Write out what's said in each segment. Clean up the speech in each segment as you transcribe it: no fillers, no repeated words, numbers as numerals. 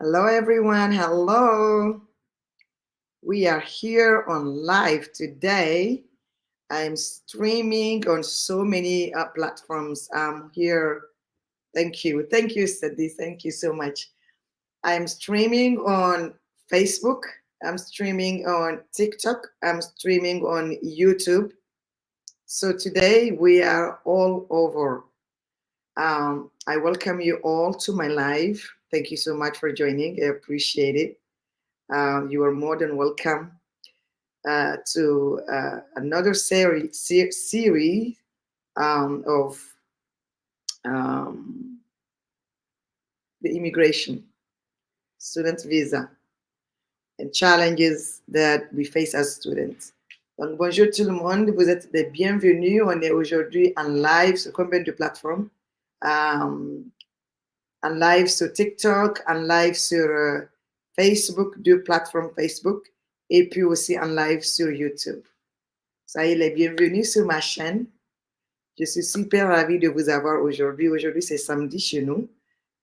Hello, everyone. Hello. We are here on live today. I'm streaming on so many platforms. I'm here. Thank you. Thank you, Sadi. Thank you so much. I'm streaming on Facebook. I'm streaming on TikTok. I'm streaming on YouTube. So today we are all over. I welcome you all to my live. Thank you so much for joining. I appreciate it. You are more than welcome to another series of um, the immigration student visa and challenges that we face as students. Donc, bonjour tout le monde, vous êtes les bienvenus. On est aujourd'hui en live sur combien de plateformes? En live sur TikTok, en live sur Facebook, deux plateformes Facebook, et puis aussi en live sur YouTube. Soyez les bienvenus sur ma chaîne. Je suis super ravie de vous avoir aujourd'hui. Aujourd'hui, c'est samedi chez nous.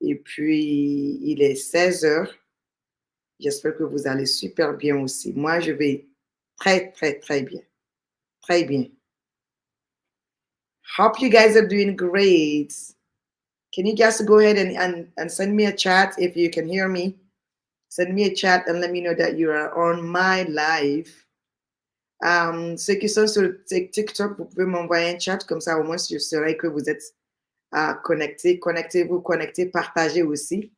Et puis, il est 16 heures. J'espère que vous allez super bien aussi. Moi, je vais très, très, très bien. Très bien. Hope you guys are doing great. Can you guys go ahead and send me a chat if you can hear me? Send me a chat and let me know that you are on my live. Ceux qui sont sur TikTok, vous pouvez m'envoyer un chat, comme ça au moins je saurai que vous êtes connectés. Connectez-vous, connectez, partagez aussi.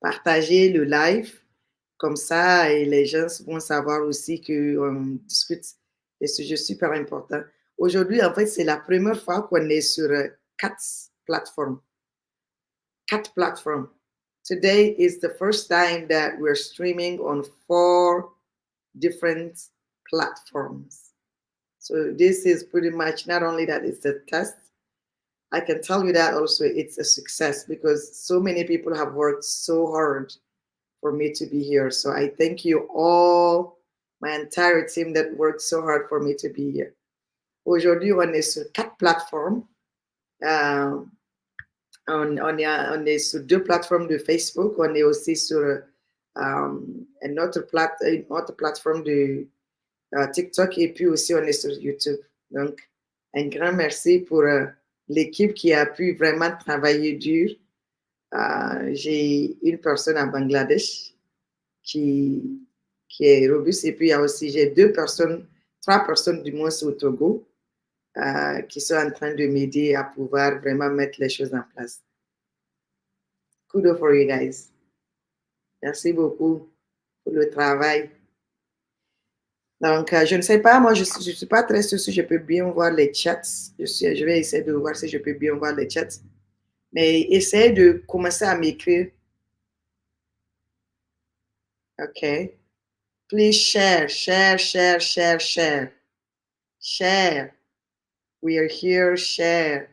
Partagez le live, comme ça et les gens vont savoir aussi qu'on discute des sujets super importants. Aujourd'hui, en fait, c'est la première fois qu'on est sur 4 plateformes. 4 plateformes. Today is the first time that we're streaming on 4 different platforms. So this is pretty much not only that it's a test, I can tell you that also it's a success because so many people have worked so hard for me to be here. So I thank you all, my entire team that worked so hard for me to be here. Aujourd'hui, on est sur 4 plateformes. On est sur 2 plateformes de Facebook. On est aussi sur une autre plateforme de TikTok et puis aussi on est sur YouTube. Donc, un grand merci pour l'équipe qui a pu vraiment travailler dur. J'ai une personne à Bangladesh qui est robuste et puis il y a aussi, j'ai 3 personnes du moins au Togo qui sont en train de m'aider à pouvoir vraiment mettre les choses en place. Kudos for you guys. Merci beaucoup pour le travail. Donc, je ne sais pas, moi, je ne suis pas très sûre si je peux bien voir les chats. Je vais essayer de voir si je peux bien voir les chats. Mais essayez de commencer à m'écrire. OK. Please share, share, share, share, share. Share. We are here, share.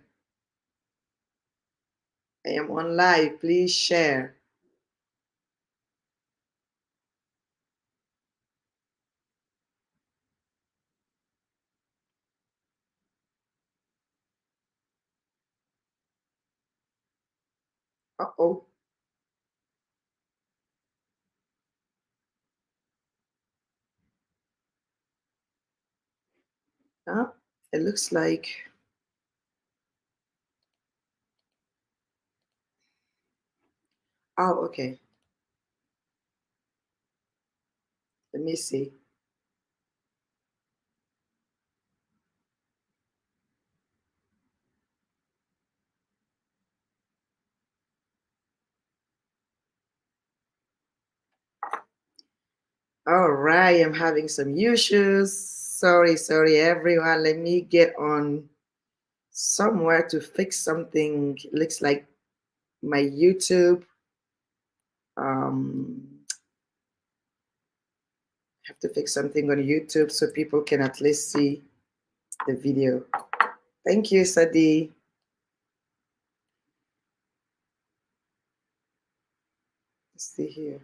I am on live. Please share. Uh-oh. Huh? It looks like... Oh, okay. Let me see. All right, I'm having some issues. Sorry, everyone. Let me get on somewhere to fix something. It looks like my YouTube. Have to fix something on YouTube so people can at least see the video. Thank you, Sadi. Let's see here.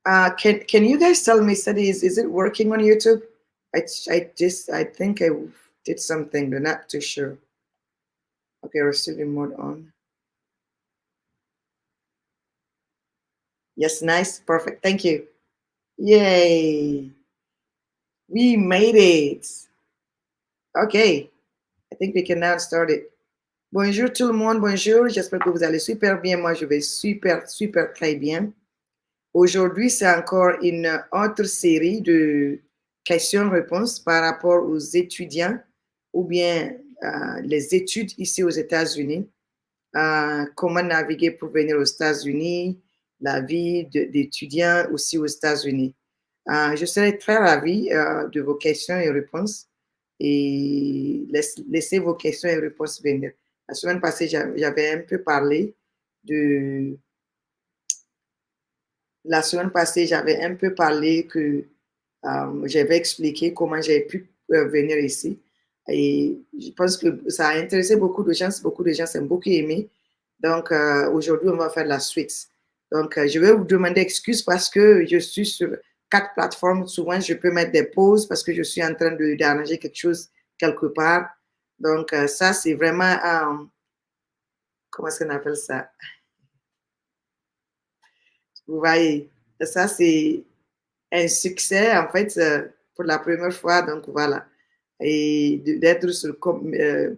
Can you guys tell me, Sadi, is it working on YouTube? I think I did something, but not too sure. Okay, receiving mode on. Yes, nice, perfect. Thank you. Yay, we made it. Okay, I think we can now start it. Bonjour tout le monde, bonjour. J'espère que vous allez super bien. Moi, je vais super, super très bien. Aujourd'hui, c'est encore une autre série de questions-réponses par rapport aux étudiants ou bien les études ici aux États-Unis. Comment naviguer pour venir aux États-Unis, la vie d'étudiants aussi aux États-Unis. Je serai très ravie de vos questions et réponses et laissez vos questions et réponses venir. La semaine passée, j'avais un peu parlé de la semaine passée, j'avais un peu parlé que j'avais expliqué comment j'ai pu venir ici. Et je pense que ça a intéressé beaucoup de gens ont beaucoup aimé. Donc, aujourd'hui, on va faire la suite. Donc, je vais vous demander excuse parce que je suis sur 4 plateformes. Souvent, je peux mettre des pauses parce que je suis en train d'arranger quelque chose quelque part. Donc, ça, c'est vraiment, comment est-ce qu'on appelle ça? Vous voyez, ça, c'est un succès, en fait, pour la première fois. Donc, voilà. Et d'être sur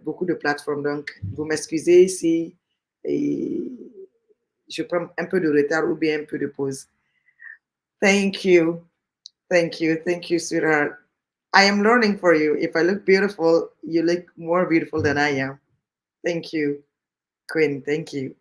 beaucoup de plateformes. Donc, vous m'excusez si je prends un peu de retard ou bien un peu de pause. Thank you. Thank you. Thank you, sweetheart. I am learning for you. If I look beautiful, you look more beautiful than I am. Thank you, Queen. Thank you.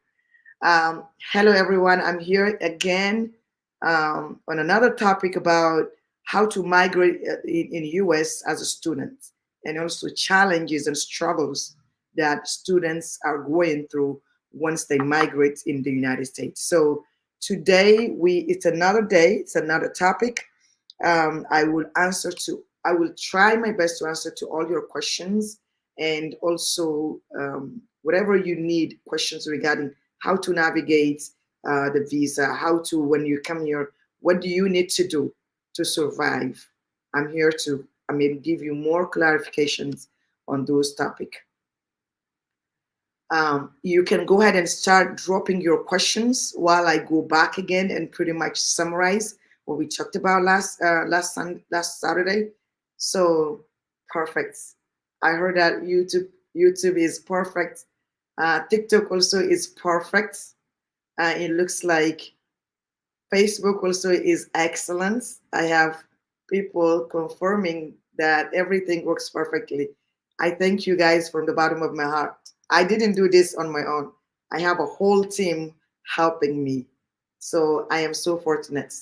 Hello, everyone. I'm here again on another topic about how to migrate in U.S. as a student, and also challenges and struggles that students are going through once they migrate in the United States. So today it's another day, it's another topic. I will try my best to answer to all your questions, and also whatever you need questions regarding how to navigate the visa, how to, when you come here, what do you need to do to survive? I'm here to, give you more clarifications on those topics. You can go ahead and start dropping your questions while I go back again and pretty much summarize what we talked about last Saturday. So perfect. I heard that YouTube is perfect. TikTok also is perfect. It looks like Facebook also is excellent. I have people confirming that everything works perfectly. I thank you guys from the bottom of my heart. I didn't do this on my own. I have a whole team helping me. So I am so fortunate.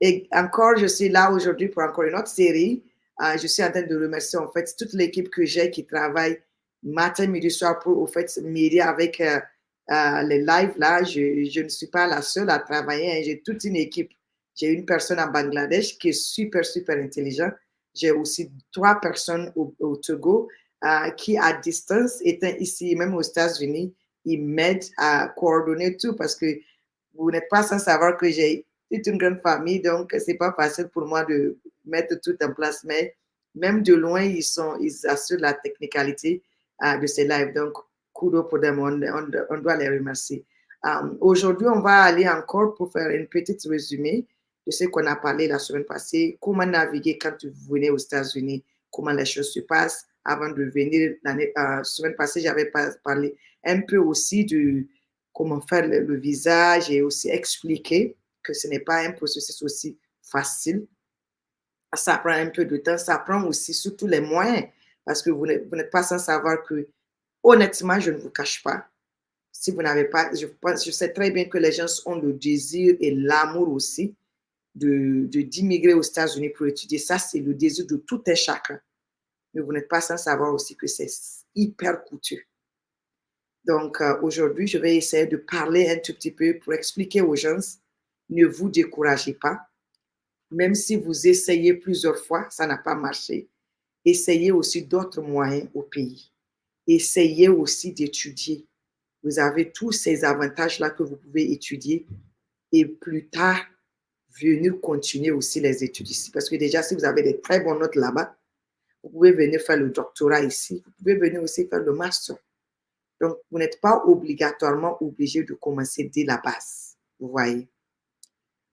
Et encore, je suis là aujourd'hui pour encore une autre série. Je suis en train de remercier en fait toute l'équipe que j'ai qui travaille matin, midi, soir pour au fait m'aider avec les lives là. Je ne suis pas la seule à travailler. Hein. J'ai toute une équipe. J'ai une personne à Bangladesh qui est super, super intelligente. J'ai aussi 3 personnes au Togo qui, à distance, étant ici, même aux États-Unis, ils m'aident à coordonner tout parce que vous n'êtes pas sans savoir que j'ai toute une grande famille, donc c'est pas facile pour moi de mettre tout en place. Mais même de loin, ils assurent la technicalité de ces lives. Donc, kudos pour them, on doit les remercier. Aujourd'hui, on va aller encore pour faire une petite résumé de ce qu'on a parlé la semaine passée, comment naviguer quand vous venez aux États-Unis, comment les choses se passent. Avant de venir, la semaine passée, j'avais parlé un peu aussi de comment faire le visa. J'ai aussi expliqué que ce n'est pas un processus aussi facile. Ça prend un peu de temps, ça prend aussi surtout les moyens, parce que vous n'êtes pas sans savoir que, honnêtement, je ne vous cache pas, si vous n'avez pas, je sais très bien que les gens ont le désir et l'amour aussi d'immigrer aux États-Unis pour étudier. Ça, c'est le désir de tout un chacun. Mais vous n'êtes pas sans savoir aussi que c'est hyper coûteux. Donc, aujourd'hui, je vais essayer de parler un tout petit peu pour expliquer aux gens, ne vous découragez pas. Même si vous essayez plusieurs fois, ça n'a pas marché. Essayez aussi d'autres moyens au pays. Essayez aussi d'étudier. Vous avez tous ces avantages-là que vous pouvez étudier. Et plus tard, venir continuer aussi les études ici. Parce que déjà, si vous avez des très bonnes notes là-bas, vous pouvez venir faire le doctorat ici. Vous pouvez venir aussi faire le master. Donc, vous n'êtes pas obligatoirement obligé de commencer dès la base. Vous voyez.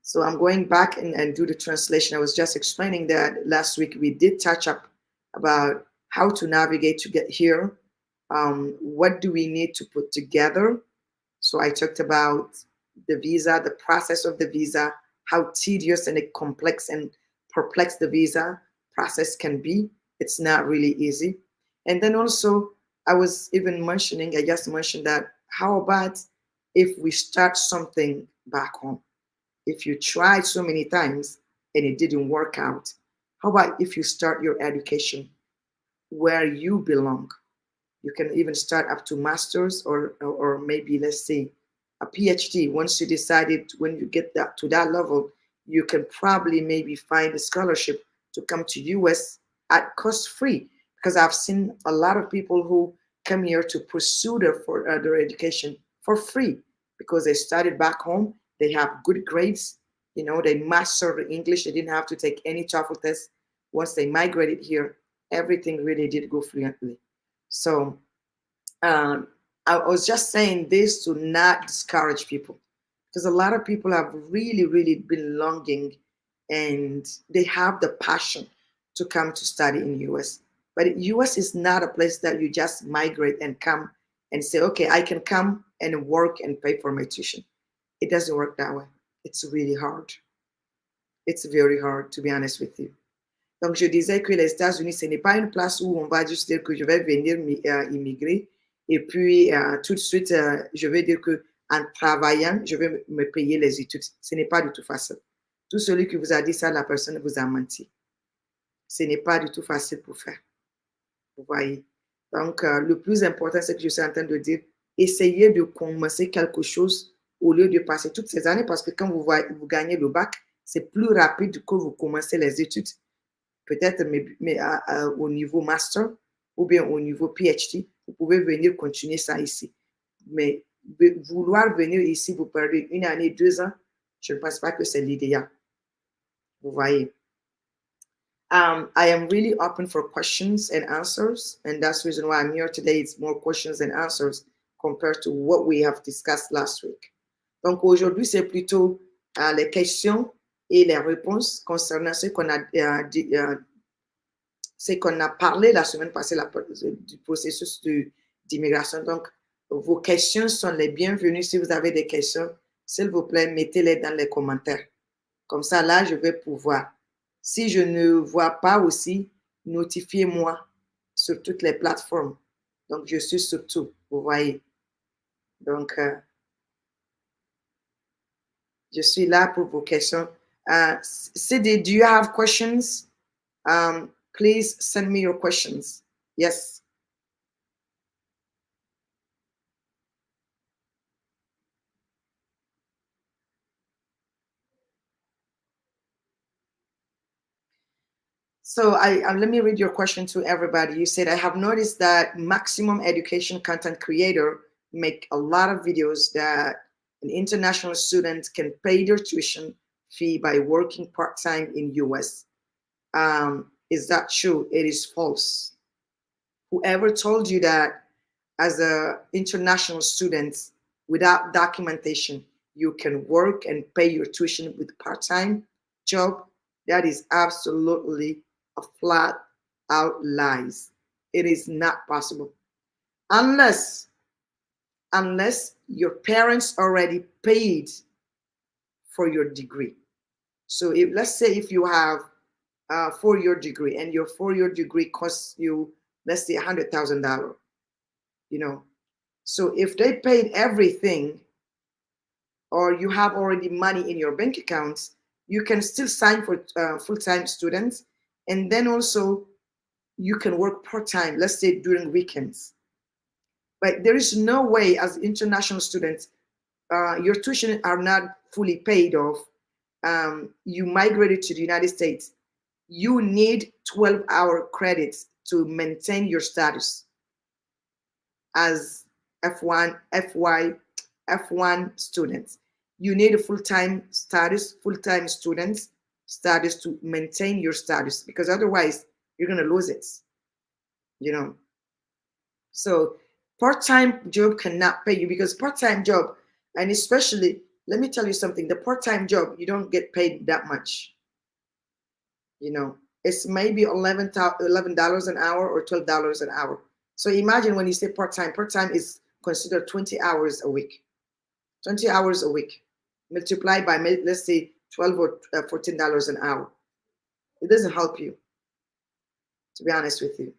So I'm going back and do the translation. I was just explaining that last week we did touch up about how to navigate to get here. What do we need to put together? So I talked about the visa, the process of the visa, how tedious and complex and perplexed the visa process can be. It's not really easy. And then also, I was even mentioning, I just mentioned that how about if we start something back home? If you tried so many times and it didn't work out, how about if you start your education where you belong? You can even start up to masters or maybe let's say a PhD. Once you decided when you get that to that level, you can probably maybe find a scholarship to come to US at cost free. Because I've seen a lot of people who come here to pursue their education for free because they started back home. They have good grades. You know, they mastered the English. They didn't have to take any TOEFL test. Once they migrated here, everything really did go fluently. So I was just saying this to not discourage people because a lot of people have really, really been longing and they have the passion to come to study in US. But US is not a place that you just migrate and come and say, okay, I can come and work and pay for my tuition. It doesn't work that way. It's really hard. It's very hard, to be honest with you. Donc, je disais que les États-Unis, ce n'est pas une place où on va juste dire que je vais venir immigrer et puis tout de suite, je vais dire que en travaillant, je vais me payer les études. Ce n'est pas du tout facile. Tout celui qui vous a dit ça, la personne vous a menti. Ce n'est pas du tout facile pour faire. Vous voyez. Donc, le plus important, c'est que je suis en train de dire, essayez de commencer quelque chose au lieu de passer toutes ces années parce que quand vous gagnez le bac, c'est plus rapide que vous commencez les études. Peut-être mais au niveau master ou bien au niveau PhD, vous pouvez venir continuer ça ici. Mais vouloir venir ici, vous perdez une année, 2 ans, je ne pense pas que c'est l'idéal. Vous voyez. I am really open for questions and answers, and that's the reason why I'm here today. It's more questions and answers compared to what we have discussed last week. Donc aujourd'hui, c'est plutôt les questions et les réponses concernant ce qu'on a parlé la semaine passée du processus d'immigration. Donc, vos questions sont les bienvenues. Si vous avez des questions, s'il vous plaît, mettez-les dans les commentaires. Comme ça, là, je vais pouvoir. Si je ne vois pas aussi, notifiez-moi sur toutes les plateformes. Donc, je suis sur tout, vous voyez. Donc, je suis là pour vos questions. Sidi, do you have questions? Please send me your questions. Yes. So let me read your question to everybody. You said, I have noticed that maximum education content creator make a lot of videos that an international student can pay their tuition fee by working part-time in US. Is that true? It is false. Whoever told you that as an international student without documentation, you can work and pay your tuition with part-time job, that is absolutely a flat out lies. It is not possible. Unless your parents already paid for your degree. So let's say if you have a 4-year degree and your 4-year degree costs you, let's say $100,000, you know. So if they paid everything or you have already money in your bank accounts, you can still sign for full-time students. And then also you can work part-time, let's say during weekends. But there is no way as international students, your tuition are not fully paid off. You migrated to the United States. You need 12-hour credits to maintain your status as F1 students. you need a full-time status, full-time student status to maintain your status, because otherwise you're going to lose it, you know. So part-time job cannot pay you, because part-time job, and especially, let me tell you something, the part-time job, you don't get paid that much, you know. It's maybe $11 an hour or $12 an hour. So imagine when you say part-time, part-time is considered 20 hours a week. 20 hours a week multiplied by, let's say, 12 or $14 an hour. It doesn't help you, to be honest with you.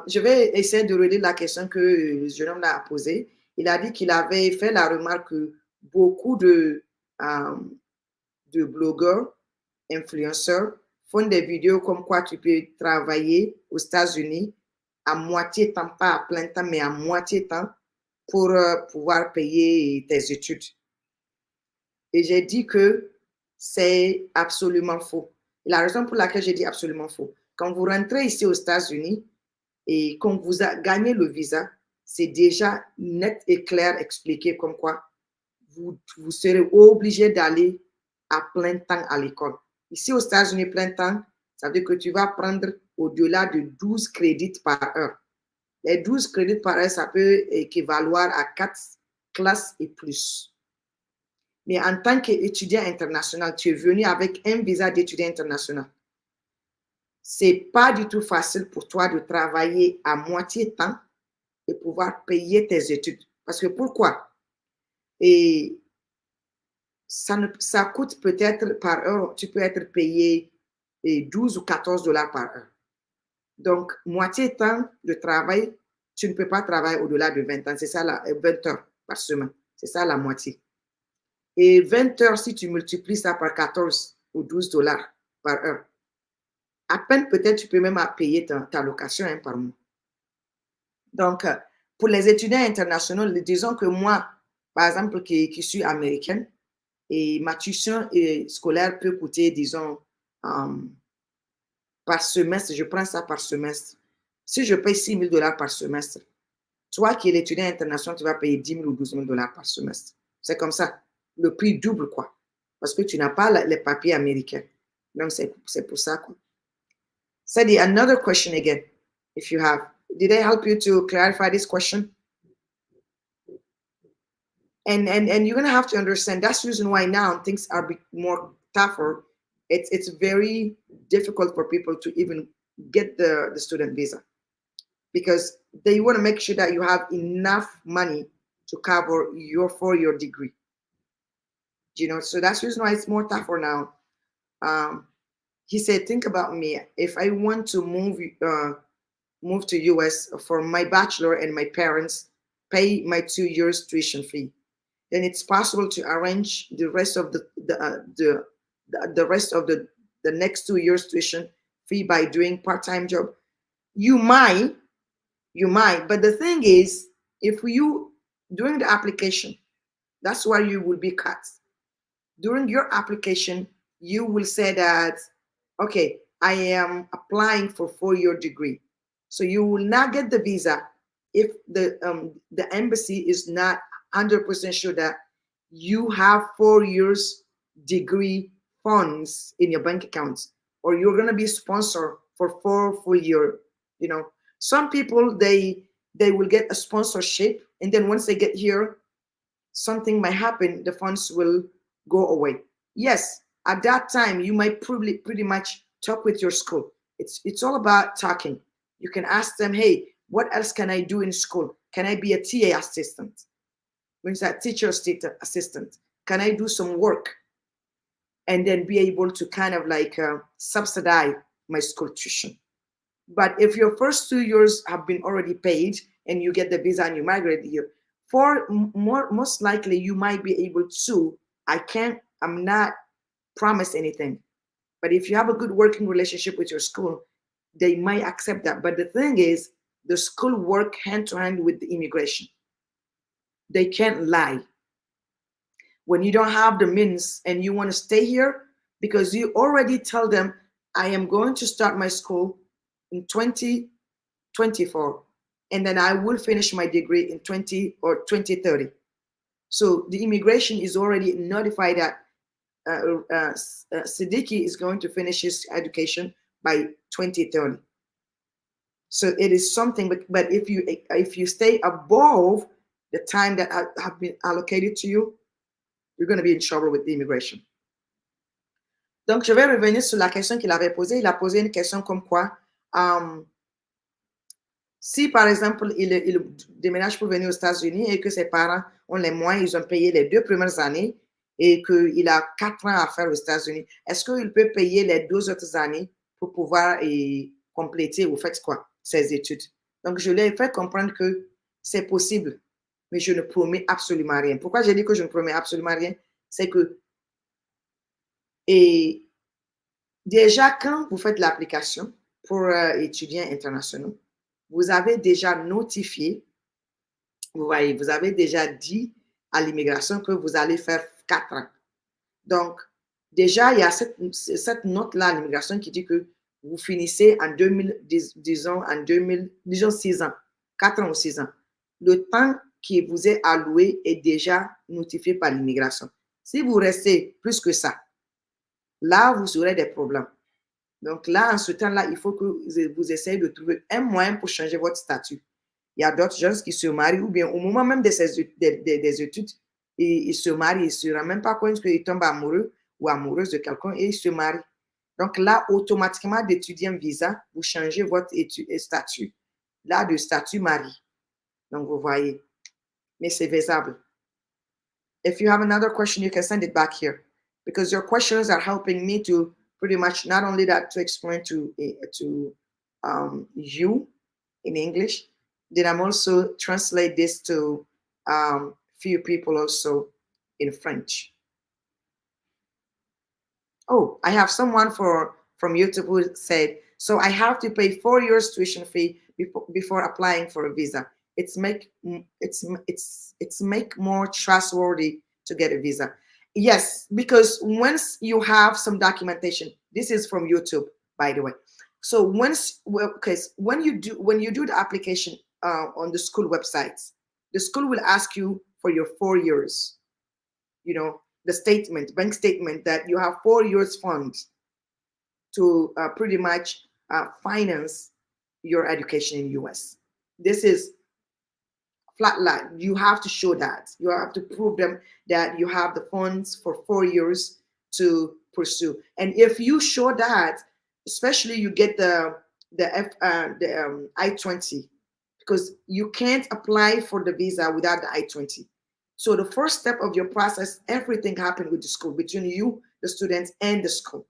Je vais essayer de relire la question que le jeune homme a posée. Il a dit qu'il avait fait la remarque que beaucoup de blogueurs, influenceurs font des vidéos comme quoi tu peux travailler aux États-Unis à moitié temps, pas à plein temps, mais à moitié temps pour pouvoir payer tes études. Et j'ai dit que c'est absolument faux. Et la raison pour laquelle j'ai dit absolument faux, quand vous rentrez ici aux États-Unis et quand vous a gagné le visa, c'est déjà net et clair expliqué comme quoi vous serez obligé d'aller à plein temps à l'école. Ici aux États-Unis, plein temps, ça veut dire que tu vas prendre au-delà de 12 crédits par heure. Les 12 crédits par heure, ça peut équivaloir à 4 classes et plus. Mais en tant qu'étudiant international, tu es venu avec un visa d'étudiant international. C'est pas du tout facile pour toi de travailler à moitié temps et pouvoir payer tes études. Parce que pourquoi? Et ça coûte peut-être par heure, tu peux être payé 12 ou 14 dollars par heure. Donc, moitié temps de travail, tu ne peux pas travailler au-delà de 20 ans. C'est ça, 20 heures par semaine. C'est ça la moitié. Et 20 heures, si tu multiplies ça par 14 ou 12 dollars par heure, à peine peut-être tu peux même payer ta location par mois. Donc, pour les étudiants internationaux, disons que moi, par exemple, qui suis américaine, et ma tuition scolaire peut coûter, disons, par semestre, je prends ça par semestre. Si je paye 6 000 dollars par semestre, toi qui es l'étudiant international, tu vas payer 10 000 ou 12 000 dollars par semestre. C'est comme ça. Le prix double, quoi. Parce que tu n'as pas les papiers américains. Donc, c'est pour ça, quoi. Sadie, another question again, if you have. Did I help you to clarify this question? And you're going to have to understand that's the reason why now things are more tougher. It's very difficult for people to even get the student visa, because they want to make sure that you have enough money to cover your 4-year degree. You know, so that's the reason why it's more tougher now. He said, think about me. If I want to move to US for my bachelor and my parents pay my 2 years tuition fee, then it's possible to arrange the rest of the rest of the next 2 years tuition fee by doing part-time job. You might, but the thing is, if you during the application, that's where you will be cut. During your application, you will say that, okay, I am applying for 4-year degree. So you will not get the visa if the embassy is not 100% sure that you have 4 years degree funds in your bank accounts, or you're going to be sponsored for 4 full year. You know, some people, they will get a sponsorship, and then once they get here, something might happen, the funds will go away. Yes, at that time, you might pretty much talk with your school. It's all about talking. You can ask them, hey, what else can I do in school? Can I be a TA assistant? Means that teacher assistant. Can I do some work? And then be able to kind of like subsidize my school tuition. But if your first 2 years have been already paid and you get the visa and you migrate here, most likely you might be able to. I'm not promised anything. But if you have a good working relationship with your school, they might accept that. But the thing is, the school work hand to hand with the immigration. They can't lie. When you don't have the means and you want to stay here, because you already tell them, I am going to start my school in 2024, and then I will finish my degree in 2030. So the immigration is already notified that Siddiqui is going to finish his education by 2030. So it is something, but if you stay above the time that have been allocated to you, you're going to be in trouble with the immigration. Donc, je vais revenir sur la question qu'il avait posée. Il a posé une question comme quoi, si par exemple, il déménage pour venir aux États-Unis et que ses parents ont les moyens, ils ont payé les 2 premières années et qu'il a 4 ans à faire aux États-Unis, est-ce qu'il peut payer les 2 autres années pour pouvoir compléter ou faire quoi, ses études? Donc, je lui ai fait comprendre que c'est possible, mais je ne promets absolument rien. Pourquoi j'ai dit que je ne promets absolument rien? C'est que, et déjà, quand vous faites l'application pour étudiants internationaux, vous avez déjà notifié, vous voyez, vous avez déjà dit à l'immigration que vous allez faire 4 ans. Donc, déjà, il y a cette note-là à l'immigration qui dit que vous finissez en 2000, disons 6 ans, 4 ans ou 6 ans. Le temps qui vous est alloué est déjà notifié par l'immigration. Si vous restez plus que ça, là, vous aurez des problèmes. Donc là, en ce temps-là, il faut que vous essayez de trouver un moyen pour changer votre statut. Il y a d'autres gens qui se marient ou bien au moment même des études, ils se marient, ils ne se rendent même pas compte qu'ils tombent amoureux ou amoureuses de quelqu'un et ils se marient. Donc là, automatiquement, d'étudiant visa, vous changez votre statut. Là, de statut mari. Donc, vous voyez. Mais c'est faisable. If you have another question, you can send it back here. Because your questions are helping me to pretty much not only that to explain to you in English, then I'm also translate this to few people also in French. Oh, I have someone from YouTube who said, so I have to pay 4 years tuition fee before applying for a visa. It's make more trustworthy to get a visa. Yes, because once you have some documentation, this is from YouTube, by the way. So when you do the application on the school websites, the school will ask you for your 4 years. You know, the statement, bank statement that you have 4 years funds to pretty much finance your education in US. This is flat line. You have to show that. You have to prove them that you have the funds for 4 years to pursue. And if you show that, especially you get the I-20, because you can't apply for the visa without the I-20. So the first step of your process, everything happened with the school, between you, the students, and the school.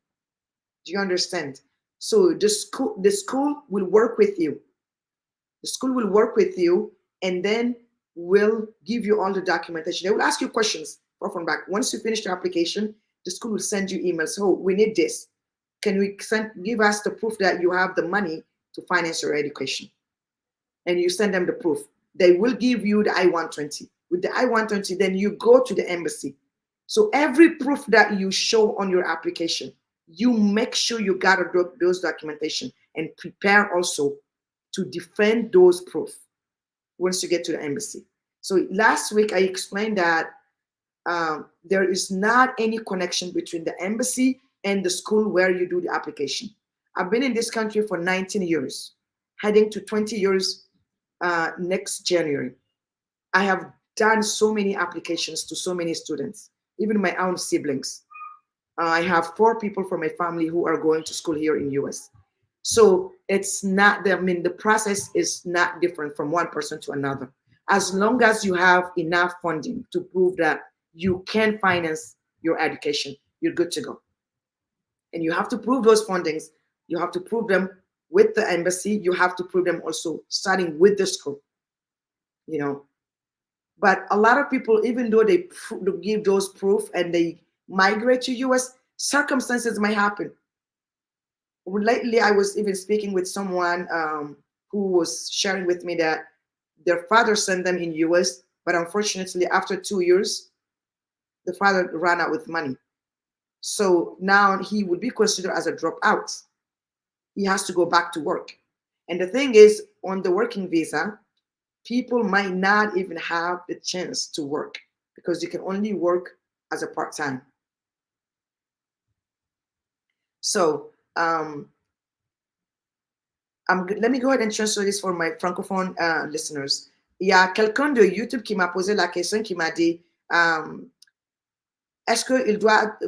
Do you understand? So the school will work with you. The school will work with you and then will give you all the documentation. They will ask you questions forth and back. Once you finish the application, the school will send you emails. Oh, we need this. Can we give us the proof that you have the money to finance your education? And you send them the proof. They will give you the I-120. With the I-120, then you go to the embassy. So every proof that you show on your application, you make sure you gather those documentation and prepare also to defend those proofs once you get to the embassy. So last week I explained that there is not any connection between the embassy and the school where you do the application. I've been in this country for 19 years, heading to 20 years next January. I have done so many applications to so many students, even my own siblings. I have 4 people from my family who are going to school here in US. So it's not, the process is not different from one person to another. As long as you have enough funding to prove that you can finance your education, you're good to go. And you have to prove those fundings. You have to prove them with the embassy. You have to prove them also starting with the school, you know. But a lot of people, even though they give those proof and they migrate to US, circumstances might happen. Lately, I was even speaking with someone who was sharing with me that their father sent them in US, but unfortunately, after 2 years, the father ran out with money. So now he would be considered as a dropout. He has to go back to work. And the thing is, on the working visa, people might not even have the chance to work because you can only work as a part-time. So let me go ahead and transfer this for my francophone listeners. Il y a quelqu'un de YouTube qui m'a posé la question, qui m'a dit, est-ce qu'il doit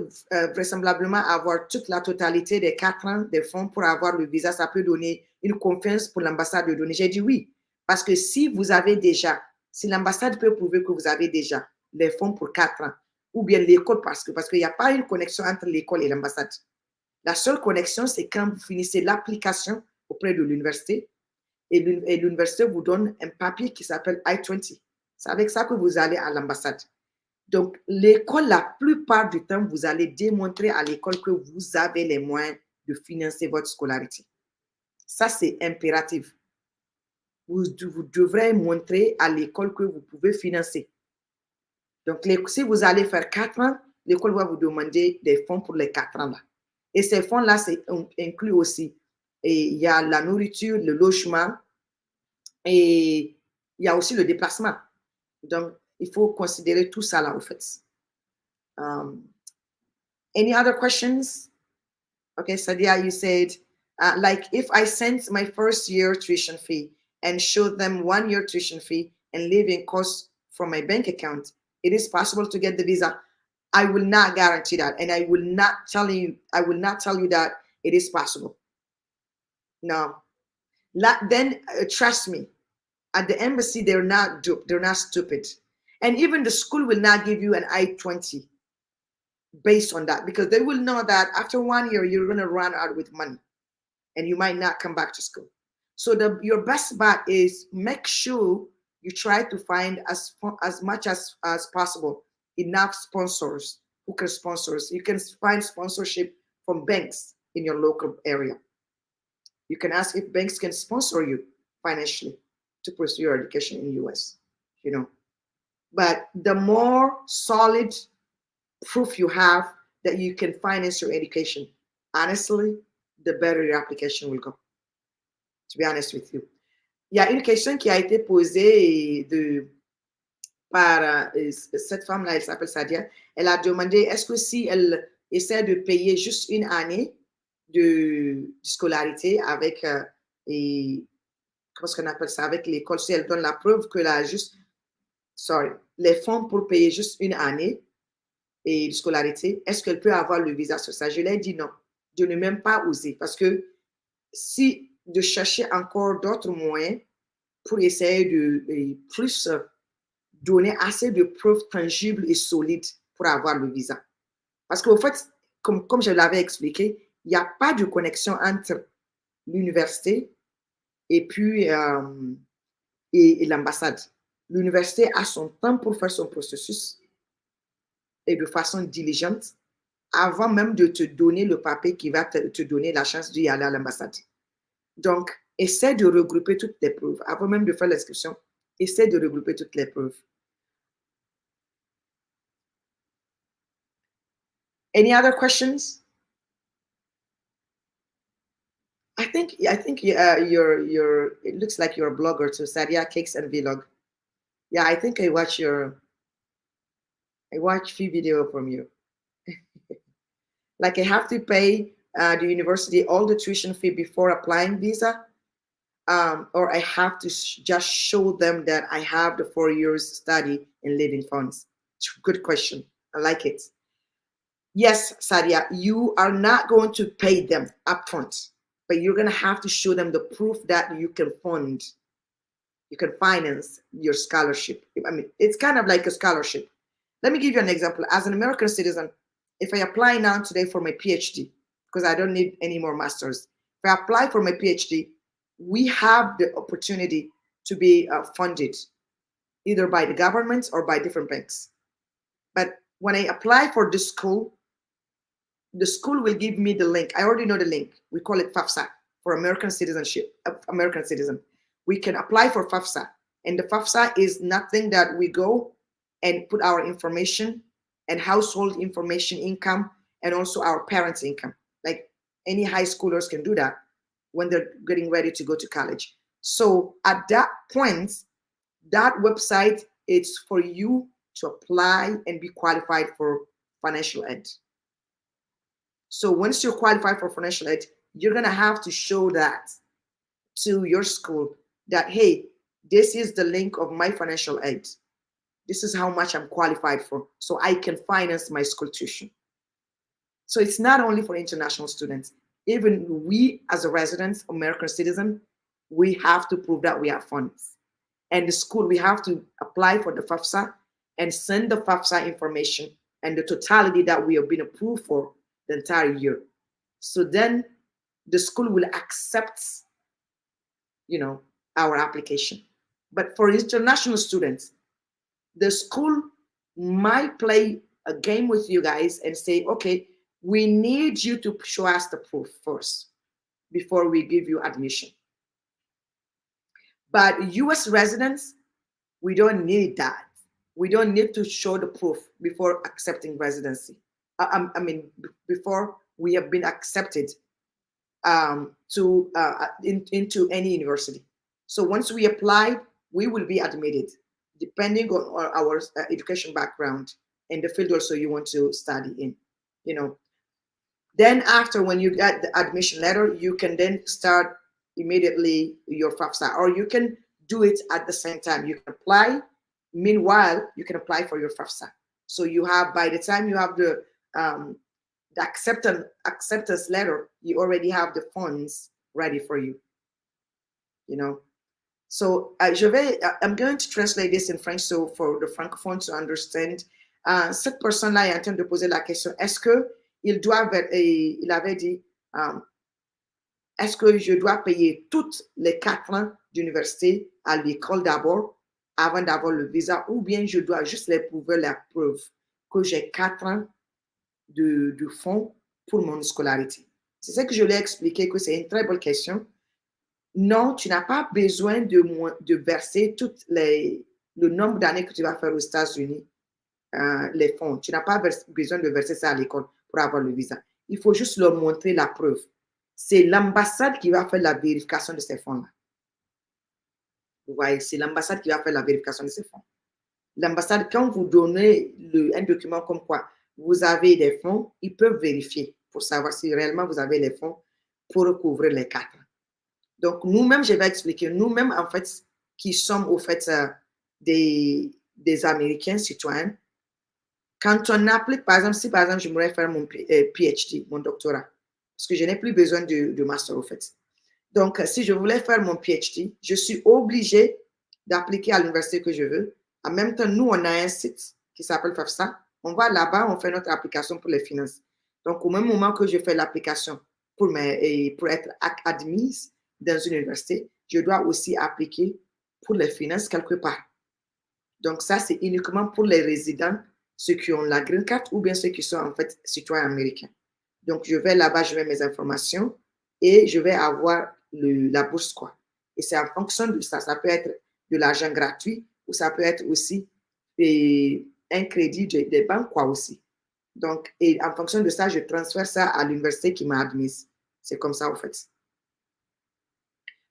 vraisemblablement avoir toute la totalité des 4 ans des fonds pour avoir le visa? Ça peut donner une confiance pour l'ambassade de donner. J'ai dit oui, parce que si vous avez déjà, si l'ambassade peut prouver que vous avez déjà les fonds pour 4 ans, ou bien l'école, parce qu'il n'y a pas une connexion entre l'école et l'ambassade. La seule connexion, c'est quand vous finissez l'application auprès de l'université et l'université vous donne un papier qui s'appelle I-20. C'est avec ça que vous allez à l'ambassade. Donc, l'école, la plupart du temps, vous allez démontrer à l'école que vous avez les moyens de financer votre scolarité. Ça, c'est impératif. Vous devrez montrer à l'école que vous pouvez financer. Donc, si vous allez faire 4 ans, l'école va vous demander des fonds pour les 4 ans-là. Et ces fonds-là, c'est inclus aussi. Et il y a la nourriture, le logement, et il y a aussi le déplacement. Donc, il faut considérer tout ça là, en fait. Any other questions? Okay, Sadia, you said, like if I sent my first year tuition fee and showed them 1 year tuition fee and living costs from my bank account, it is possible to get the visa. I will not guarantee that, and I will not tell you that it is possible. No. Then trust me, at the embassy, they're not duped. They're not stupid. And even the school will not give you an I-20 based on that, because they will know that after 1 year, you're going to run out with money and you might not come back to school. So your best bet is make sure you try to find as much as possible enough sponsors who can sponsor. You can find sponsorship from banks in your local area. You can ask if banks can sponsor you financially to pursue your education in the US, But the more solid proof you have that you can finance your education, honestly, the better your application will go, to be honest with you. Il y a une question qui a été posée par cette femme-là, elle s'appelle Sadia. Elle a demandé, est-ce que si elle essaie de payer juste une année de scolarité avec, comment est-ce qu'on appelle ça, avec l'école, si elle donne la preuve que les fonds pour payer juste une année et de scolarité, est-ce qu'elle peut avoir le visa sur ça? Je lui ai dit non, de ne même pas oser, parce que si de chercher encore d'autres moyens pour essayer de plus donner assez de preuves tangibles et solides pour avoir le visa. Parce qu'au fait, comme je l'avais expliqué, il n'y a pas de connexion entre l'université et puis et l'ambassade. L'université a son temps pour faire son processus et de façon diligente avant même de te donner le papier qui va te donner la chance d'y aller à l'ambassade. Donc, essaie de regrouper toutes les preuves. Avant même de faire l'inscription, essaie de regrouper toutes les preuves. Any other questions? I think you're it looks like you're a blogger too, Sadia Cakes and Vlog. Yeah, I think I watch few video from you. Like I have to pay the university all the tuition fee before applying visa, or I have to just show them that I have the 4 years study and living funds. Good question. I like it. Yes, Sadia, you are not going to pay them upfront, but you're going to have to show them the proof that you can fund, you can finance your scholarship. I mean, it's kind of like a scholarship. Let me give you an example. As an American citizen, if I apply now today for my PhD, because I don't need any more masters, if I apply for my PhD, we have the opportunity to be funded either by the government or by different banks. But when I apply for the school will give me the link. I already know the link. We call it FAFSA, for American citizenship, American citizen. We can apply for FAFSA. And the FAFSA is nothing that we go and put our information and household information, income, and also our parents' income. Like any high schoolers can do that when they're getting ready to go to college. So at that point, that website, it's for you to apply and be qualified for financial aid. So once you're qualified for financial aid, you're going to have to show that to your school that, hey, this is the link of my financial aid. This is how much I'm qualified for, so I can finance my school tuition. So it's not only for international students. Even we, as a resident American citizen, we have to prove that we have funds. And the school, we have to apply for the FAFSA and send the FAFSA information and the totality that we have been approved for the entire year. So then the school will accept, our application. But for international students, the school might play a game with you guys and say, okay, we need you to show us the proof first before we give you admission. But US residents, we don't need that. We don't need to show the proof before accepting residency. Before we have been accepted into any university. So once we apply, we will be admitted, depending on our education background and the field also you want to study in. Then after, when you get the admission letter, you can then start immediately your FAFSA, or you can do it at the same time. You can apply. Meanwhile, you can apply for your FAFSA. So you have, by the time you have the acceptance letter, you already have the funds ready for you. So I'm going to translate this in French, so for the francophone to understand. Cette personne-là est en train de poser la question, est-ce que il avait dit, est-ce que je dois payer toutes les 4 ans d'université à l'école d'abord, avant d'avoir le visa, ou bien je dois juste les prouver la preuve que j'ai 4 ans de fonds pour mon scolarité? C'est ça que je l'ai expliqué, que c'est une très bonne question. Non, tu n'as pas besoin de verser le nombre d'années que tu vas faire aux États-Unis, les fonds. Tu n'as pas besoin de verser ça à l'école pour avoir le visa. Il faut juste leur montrer la preuve. C'est l'ambassade qui va faire la vérification de ces fonds-là. Vous voyez, c'est l'ambassade qui va faire la vérification de ces fonds. L'ambassade, quand vous donnez un document comme quoi vous avez des fonds, ils peuvent vérifier pour savoir si réellement vous avez les fonds pour recouvrir les 4 ans. Donc, nous-mêmes, je vais expliquer, nous-mêmes, en fait, qui sommes, au fait, des Américains citoyens, quand on applique, par exemple, si, par exemple, je voudrais faire mon PhD, mon doctorat, parce que je n'ai plus besoin de master, au fait. Donc, si je voulais faire mon PhD, je suis obligée d'appliquer à l'université que je veux. En même temps, nous, on a un site qui s'appelle FAFSA. On va là-bas, on fait notre application pour les finances. Donc, au même moment que je fais l'application pour être admise dans une université, je dois aussi appliquer pour les finances quelque part. Donc, ça, c'est uniquement pour les résidents, ceux qui ont la green card ou bien ceux qui sont en fait citoyens américains. Donc, je vais là-bas, je mets mes informations et je vais avoir la bourse, quoi. Et c'est en fonction de ça. Ça peut être de l'argent gratuit ou ça peut être aussi un crédit des banques, quoi, aussi. Donc, et en fonction de ça, je transfère ça à l'université qui m'a admise. C'est comme ça, en fait.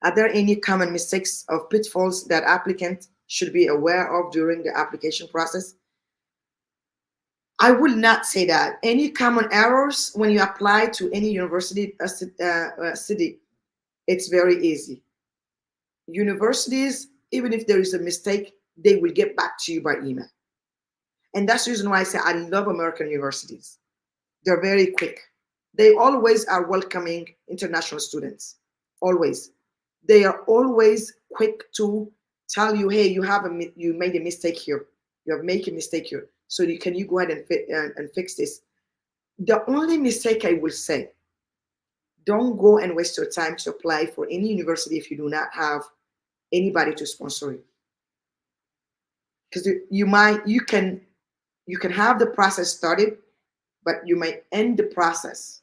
Are there any common mistakes or pitfalls that applicants should be aware of during the application process? I would not say that. Any common errors when you apply to any university city, it's very easy. Universities, even if there is a mistake, they will get back to you by email. And that's the reason why I say I love American universities. They're very quick. They always are welcoming international students. Always. They are always quick to tell you, hey, you made a mistake here. You have made a mistake here. So can you go ahead and fix this? The only mistake I will say, don't go and waste your time to apply for any university if you do not have anybody to sponsor you. Because you can have the process started, but you might end the process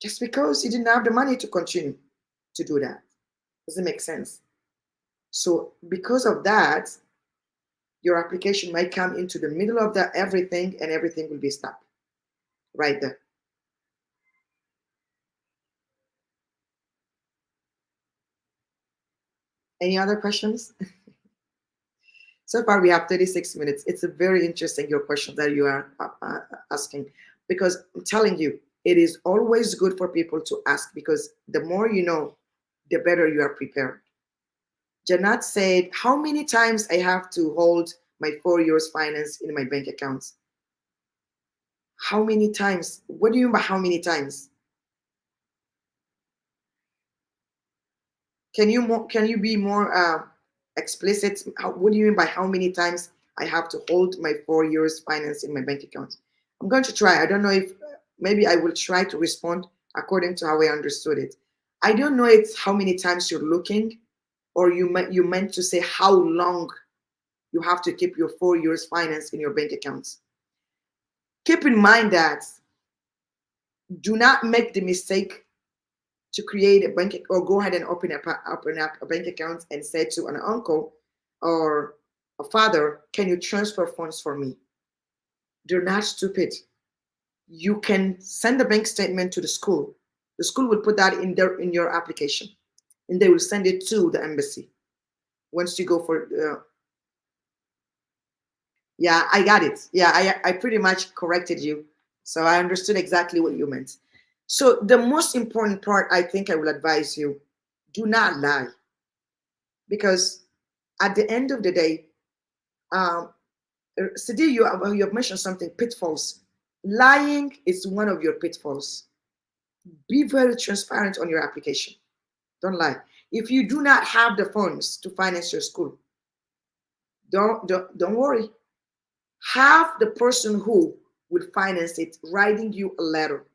just because you didn't have the money to continue to do that. Does it make sense? So because of that, your application might come into the middle of everything and everything will be stopped right there. Any other questions? So far, we have 36 minutes. It's a very interesting your question that you are asking, because I'm telling you, it is always good for people to ask, because the more you know, the better you are prepared. Janat said, "How many times I have to hold my 4 years finance in my bank accounts?" How many times? What do you mean by how many times? Can you be more explicit? What do you mean by how many times I have to hold my 4 years finance in my bank account? I'm going to try. I don't know if maybe I will try to respond according to how I understood it. I don't know it's how many times you're looking, or you meant to say how long you have to keep your 4 years finance in your bank accounts. Keep in mind that do not make the mistake to create a bank or go ahead and open up a bank account and say to an uncle or a father, "Can you transfer funds for me?" They're not stupid. You can send a bank statement to the school. The school will put that in your application, and they will send it to the embassy. Once you go for yeah, I got it. Yeah, I pretty much corrected you, so I understood exactly what you meant. So the most important part, I think I will advise you: do not lie, because at the end of the day, um, Sidi, you have mentioned something, pitfalls. Lying is one of your pitfalls. Be very transparent on your application. Don't lie. If you do not have the funds to finance your school, don't worry. Have the person who will finance it writing you a letter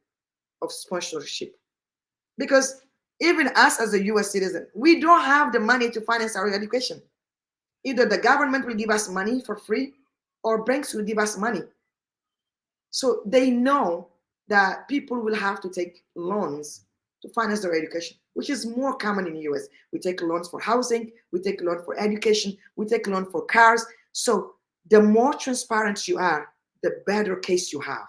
of sponsorship. Because even us as a US citizen, we don't have the money to finance our education. Either the government will give us money for free, or banks will give us money. So they know that people will have to take loans to finance their education, which is more common in the US. We take loans for housing, we take loan for education, we take loan for cars. So the more transparent you are, the better case you have.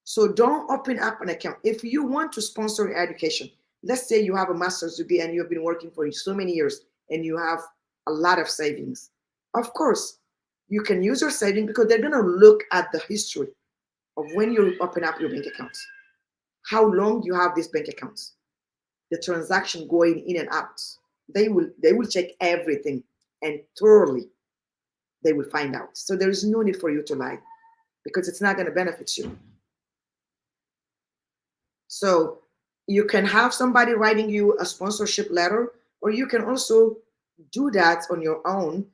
So don't open up an account. If you want to sponsor your education, let's say you have a master's degree and you've been working for so many years and you have a lot of savings. Of course, you can use your savings, because they're going to look at the history of when you open up your bank accounts, how long you have these bank accounts, the transaction going in and out. They will check everything, and thoroughly they will find out. So there is no need for you to lie, because it's not going to benefit you. So you can have somebody writing you a sponsorship letter, or you can also do that on your own.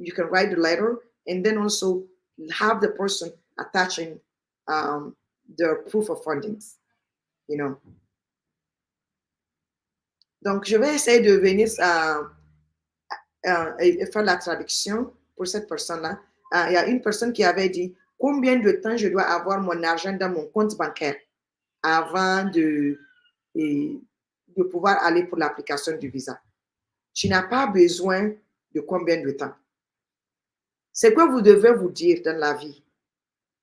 You can write the letter and then also have the person attaching their proof of fundings, you know. Donc, je vais essayer de venir faire la traduction pour cette personne-là. Il y a une personne qui avait dit: combien de temps je dois avoir mon argent dans mon compte bancaire avant de pouvoir aller pour l'application du visa? Tu n'as pas besoin de combien de temps. C'est quoi vous devez vous dire dans la vie?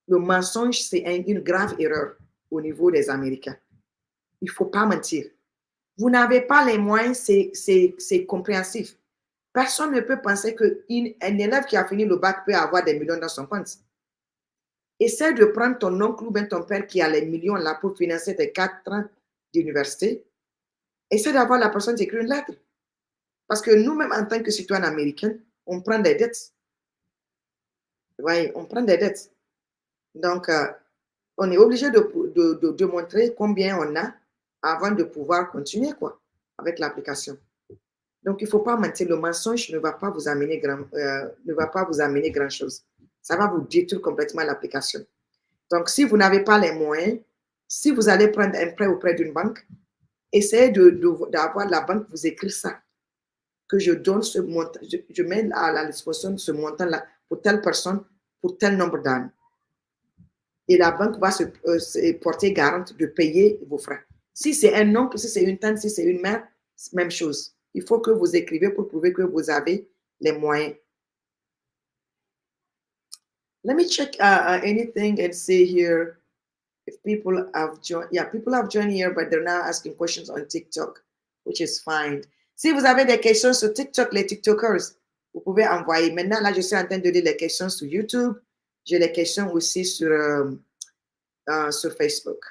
Le mensonge, c'est une grave erreur au niveau des Américains. Il ne faut pas mentir. Vous n'avez pas les moyens, c'est compréhensif. Personne ne peut penser qu'un élève qui a fini le bac peut avoir des millions dans son compte. Essaie de prendre ton oncle ou bien ton père qui a les millions là pour financer tes 4 ans d'université. Essaie d'avoir la personne d'écrire une lettre. Parce que nous-mêmes, en tant que citoyens américains, on prend des dettes. Oui, on prend des dettes. Donc, on est obligé de montrer combien on a avant de pouvoir continuer quoi, avec l'application. Donc, il ne faut pas mentir. Le mensonge ne va pas vous amener grand-chose. Ça va vous détruire complètement l'application. Donc, si vous n'avez pas les moyens, si vous allez prendre un prêt auprès d'une banque, essayez d'avoir la banque vous écrire ça, que je donne ce montant, je mets à la disposition ce montant-là pour telle personne, pour tel nombre d'années. Et la banque va se porter garante de payer vos frais. Si c'est un oncle, si c'est une tante, si c'est une mère, même chose. Il faut que vous écrivez pour prouver que vous avez les moyens. Let me check anything and see here if people have joined. Yeah, people have joined here, but they're now asking questions on TikTok, which is fine. Si vous avez des questions sur TikTok, les TikTokers, vous pouvez envoyer. Maintenant, là, je suis en train de lire les questions sur YouTube. J'ai les questions aussi sur Facebook.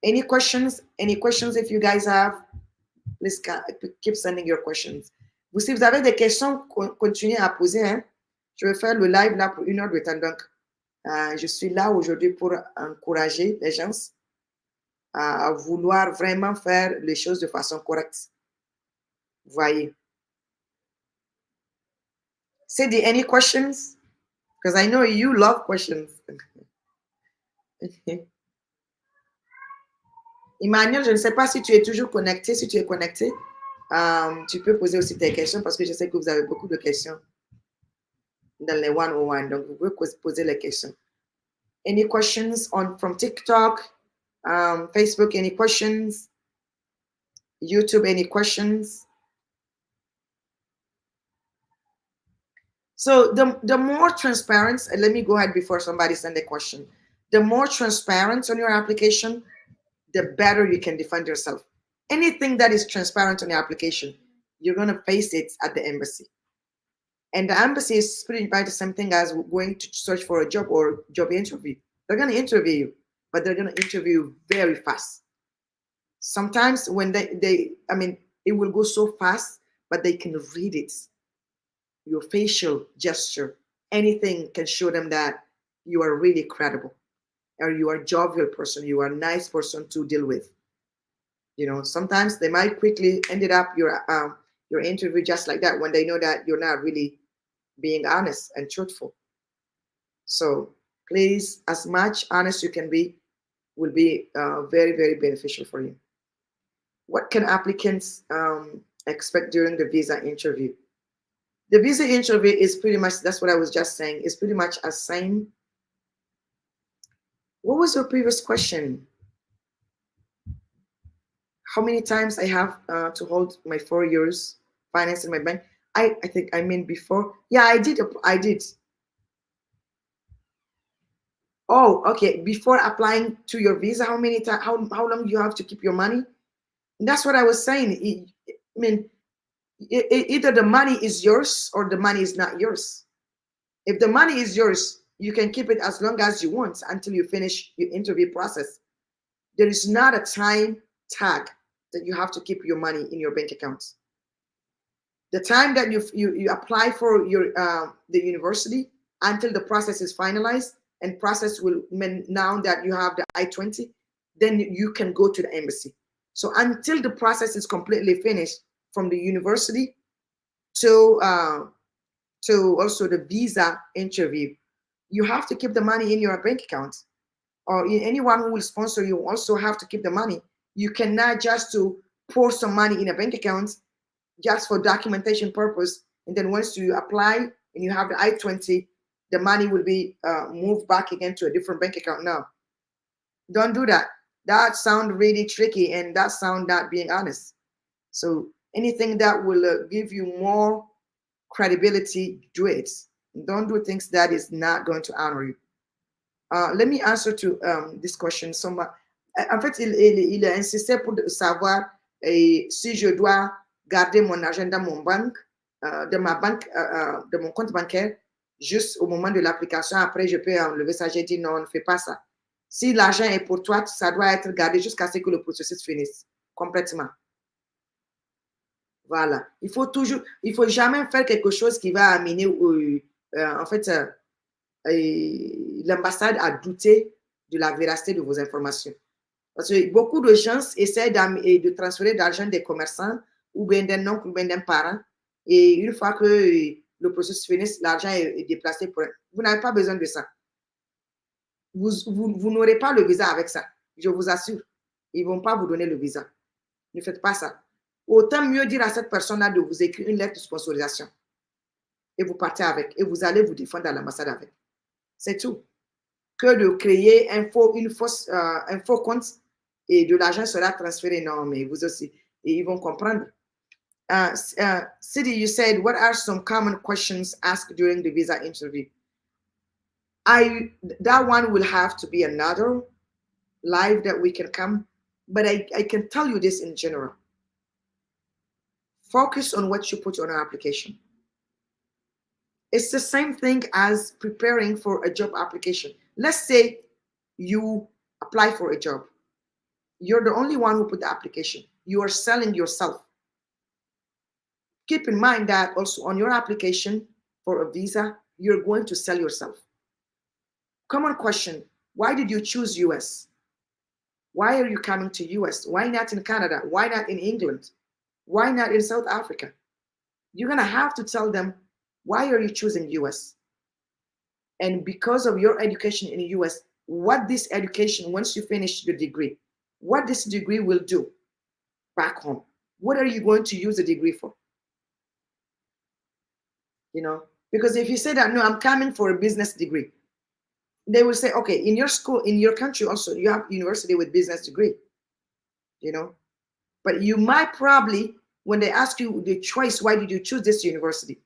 Any questions? Any questions if you guys have? Please keep sending your questions. Si vous avez des questions, continuez à poser. Hein? Je vais faire le live là pour 1 heure de temps. Donc, je suis là aujourd'hui pour encourager les gens à vouloir vraiment faire les choses de façon correcte. Voyez. Cindy, any questions? Because I know you love questions. Emmanuel, je ne sais pas si tu es toujours connecté. Si tu es connecté, tu peux poser aussi tes questions parce que je sais que vous avez beaucoup de questions dans les 101. Donc, vous pouvez poser les questions. Any questions from TikTok, Facebook, any questions? YouTube, any questions? So the more transparent, and let me go ahead before somebody send a question. The more transparent on your application, the better you can defend yourself. Anything that is transparent on your application, you're going to face it at the embassy. And the embassy is pretty much the same thing as going to search for a job or job interview. They're going to interview you, but they're going to interview you very fast. Sometimes when I mean, it will go so fast, but they can read it. Your facial gesture, anything can show them that you are really credible, or you are a jovial person, you are a nice person to deal with. You know, sometimes they might quickly ended up your interview just like that when they know that you're not really being honest and truthful. So please, as much honest you can be will be very, very beneficial for you. What can applicants expect during the visa interview? The visa interview is pretty much, that's what I was just saying, is pretty much the same. What was your previous question? How many times I have to hold my 4 years finance in my bank? I think I mean before. Yeah, I did. Oh, okay. Before applying to your visa, how many times? How long you have to keep your money? And that's what I was saying. I mean, either the money is yours or the money is not yours. If the money is yours, you can keep it as long as you want until you finish your interview process. There is not a time tag that you have to keep your money in your bank account. The time that you apply for your the university until the process is finalized, and process will mean now that you have the I-20, then you can go to the embassy. So until the process is completely finished, from the university to also the visa interview, you have to keep the money in your bank account, or anyone who will sponsor you also have to keep the money. You cannot just to pour some money in a bank account just for documentation purpose, and then once you apply and you have the I-20, the money will be moved back again to a different bank account. No, don't do that. That sounds really tricky, and that sounds not being honest. So anything that will give you more credibility, do it. Don't do things that is not going to honor you. Let me answer to this question. En fait, il insistait pour savoir si je dois garder mon argent dans mon banque, de mon compte bancaire, juste au moment de l'application. Après, je peux enlever ça. J'ai dit non, ne fais pas ça. Si l'argent est pour toi, ça doit être gardé jusqu'à ce que le processus finisse complètement. Voilà. Il faut jamais faire quelque chose qui va amener, en fait, l'ambassade à douter de la véracité de vos informations. Parce que beaucoup de gens essaient de transférer de l'argent des commerçants ou bien d'un oncle ou bien d'un parent. Et une fois que le processus finisse, l'argent est déplacé. Vous n'avez pas besoin de ça. Vous n'aurez pas le visa avec ça. Je vous assure. Ils ne vont pas vous donner le visa. Ne faites pas ça. Autant mieux dire à cette personne-là de vous écrire une lettre de sponsorisation. Et vous partez avec. Et vous allez vous défendre à l'ambassade avec. C'est tout. Que de créer un faux compte et de l'argent sera transféré. Non, mais vous aussi. Et ils vont comprendre. Sidi, you said, what are some common questions asked during the visa interview? That one will have to be another live that we can come. But I can tell you this in general. Focus on what you put on our application. It's the same thing as preparing for a job application. Let's say you apply for a job. You're the only one who put the application. You are selling yourself. Keep in mind that also on your application for a visa, you're going to sell yourself. Common question, why did you choose US? Why are you coming to US? Why not in Canada? Why not in England? Why not in South Africa? You're going to have to tell them, why are you choosing US? And because of your education in the US, what this education, once you finish your degree, what this degree will do back home. What are you going to use the degree for? You know, because if you say that, no, I'm coming for a business degree, they will say, okay, in your school, in your country also, you have university with business degree, you know, but you might probably, when they ask you the choice, why did you choose this university?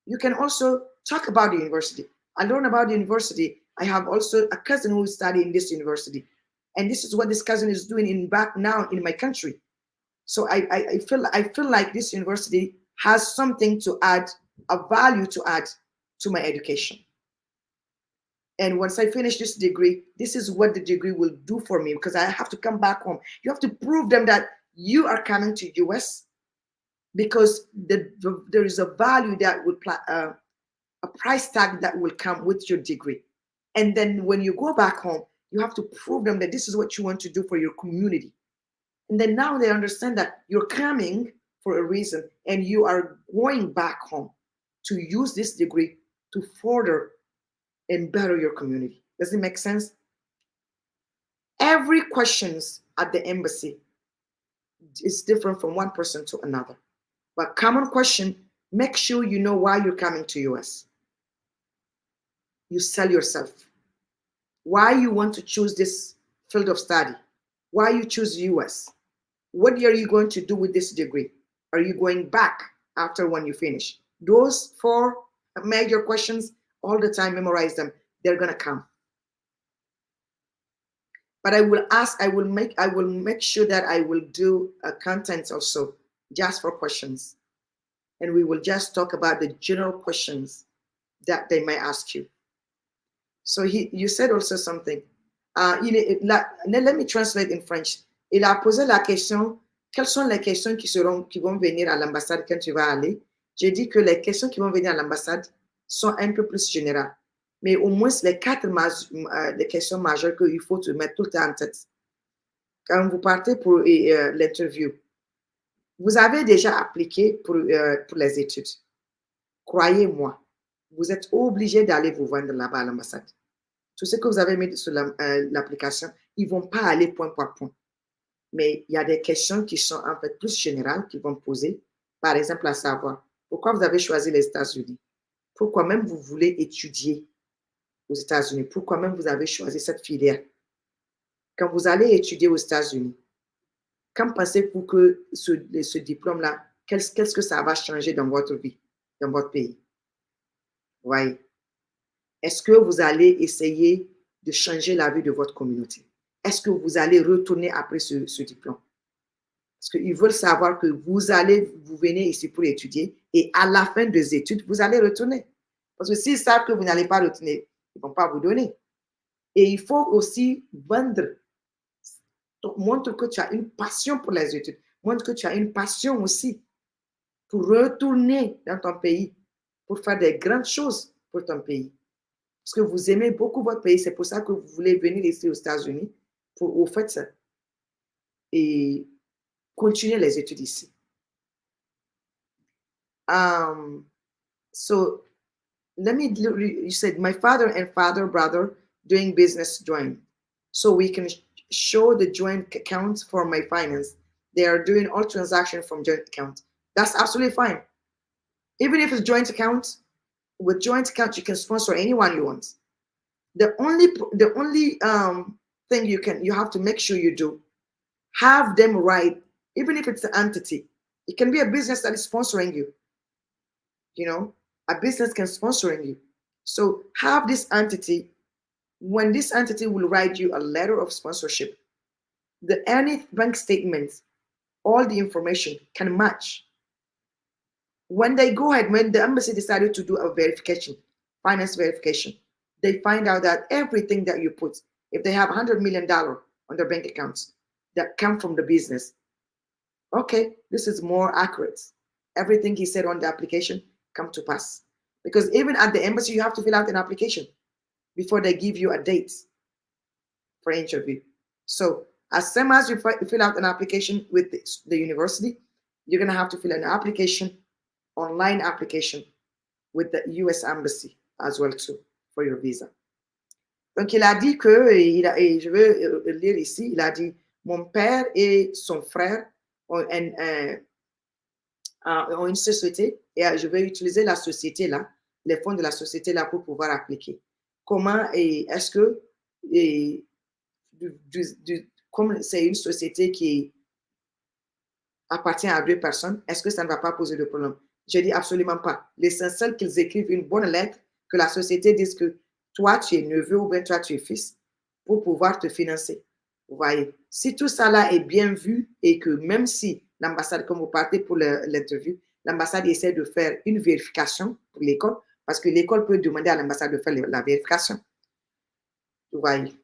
You can also talk about the university. I learned about the university. I have also a cousin who is studying this university. And this is what this cousin is doing in back now in my country. So I feel like this university has something to add, a value to add to my education. And once I finish this degree, this is what the degree will do for me, because I have to come back home. You have to prove them that you are coming to US because there is a value that will a price tag that will come with your degree. And then when you go back home, you have to prove them that this is what you want to do for your community. And then now they understand that you're coming for a reason and you are going back home to use this degree to further and better your community. Does it make sense? Every questions at the embassy is different from one person to another. But common question, make sure you know why you're coming to US. You sell yourself. Why you want to choose this field of study. Why you choose US. What are you going to do with this degree? Are you going back after when you finish? Those 4 major questions, all the time, memorize them. They're gonna come. But I will make sure that I will do a content also just for questions. And we will just talk about the general questions that they might ask you. So you said also something. Let me translate in French. Il a posé la question, quelles sont les questions qui vont venir à l'ambassade quand tu vas aller? J'ai dit que les questions qui vont venir à l'ambassade sont un peu plus générales. Mais au moins, les 4 les questions majeures qu'il faut te mettre tout le temps en tête. Quand vous partez pour l'interview, vous avez déjà appliqué pour les études. Croyez-moi, vous êtes obligé d'aller vous vendre là-bas à l'ambassade. Tout ce que vous avez mis sur l'application, ils ne vont pas aller point par point. Mais il y a des questions qui sont en fait plus générales qu'ils vont poser. Par exemple, à savoir, pourquoi vous avez choisi les États-Unis? Pourquoi même vous voulez étudier aux États-Unis? Pourquoi même vous avez choisi cette filière? Quand vous allez étudier aux États-Unis, quand pensez-vous que ce diplôme-là, qu'est-ce que ça va changer dans votre vie, dans votre pays? Voyez. Est-ce que vous allez essayer de changer la vie de votre communauté? Est-ce que vous allez retourner après ce diplôme? Parce qu'ils veulent savoir que vous venez ici pour étudier et à la fin des études, vous allez retourner. Parce que s'ils savent que vous n'allez pas retourner, ils ne vont pas vous donner. Et il faut aussi vendre. Montre que tu as une passion pour les études. Montre que tu as une passion aussi pour retourner dans ton pays, pour faire des grandes choses pour ton pays. Parce que vous aimez beaucoup votre pays, c'est pour ça que vous voulez venir ici aux États-Unis pour faire ça et continuer les études ici. So you said my father and brother doing business joint. So we can show the joint account for my finance. They are doing all transactions from joint account. That's absolutely fine. Even if it's joint account, with joint account, you can sponsor anyone you want. The only thing you have to make sure you do, have them write, even if it's an entity. It can be a business that is sponsoring you. You know, a business can sponsoring you. So have this entity. When this entity will write you a letter of sponsorship, any bank statement, all the information can match. When they go ahead, when the embassy decided to do a verification, finance verification, they find out that everything that you put, if they have $100 million on their bank accounts that come from the business, okay, this is more accurate. Everything he said on the application come to pass. Because even at the embassy, you have to fill out an application before they give you a date for interview. So as same as you fill out an application with the university, you're gonna have to fill an application, online application with the US Embassy as well too for your visa. Donc il a dit que, et je veux lire ici, il a dit, mon père et son frère ont une société et je vais utiliser la société là, les fonds de la société là pour pouvoir appliquer. Comment est-ce que comme c'est une société qui appartient à deux personnes, est-ce que ça ne va pas poser de problème? Je dis absolument pas. L'essentiel qu'ils écrivent une bonne lettre, que la société dise que toi, tu es neveu ou bien toi, tu es fils, pour pouvoir te financer. Vous voyez? Si tout ça là est bien vu et que même si l'ambassade, comme vous partez pour l'interview, l'ambassade essaie de faire une vérification pour l'école, parce que l'école peut demander à l'ambassade de faire la vérification. Vous voyez?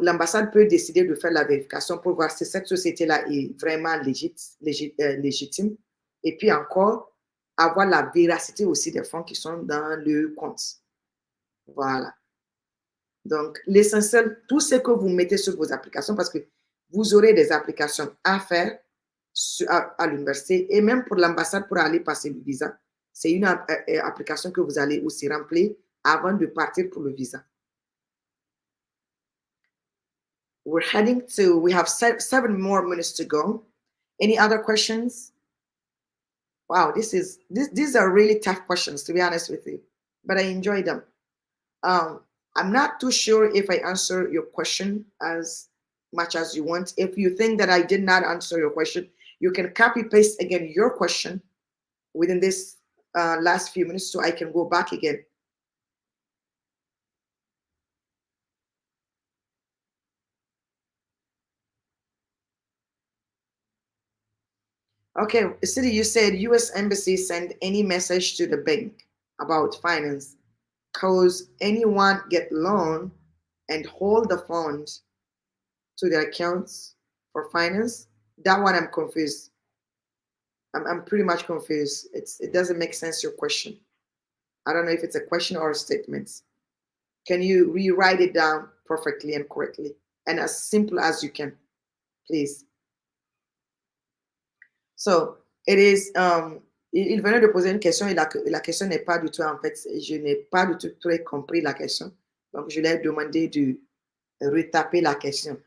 L'ambassade peut décider de faire la vérification pour voir si cette société-là est vraiment légitime. Et puis encore, avoir la véracité aussi des fonds qui sont dans le compte. Voilà. Donc, l'essentiel, tout ce que vous mettez sur vos applications, parce que vous aurez des applications à faire à l'université et même pour l'ambassade pour aller passer le visa. C'est une application que vous allez aussi remplir avant de partir pour le visa. We're heading to, we have 7 more minutes to go. Any other questions? Wow, these are really tough questions, to be honest with you, but I enjoy them. I'm not too sure if I answer your question as much as you want. If you think that I did not answer your question, you can copy paste again your question within this last few minutes so I can go back again. Okay, City, you said U.S. Embassy send any message to the bank about finance, cause anyone get loan and hold the funds to their accounts for finance. That one I'm confused. I'm pretty much confused. It doesn't make sense, your question. I don't know if it's a question or a statement. Can you rewrite it down perfectly and correctly and as simple as you can, please? So, it is, il venait de poser une question et la question n'est pas du tout, en fait, je n'ai pas du tout très compris la question. Donc, je lui ai demandé de retaper la question.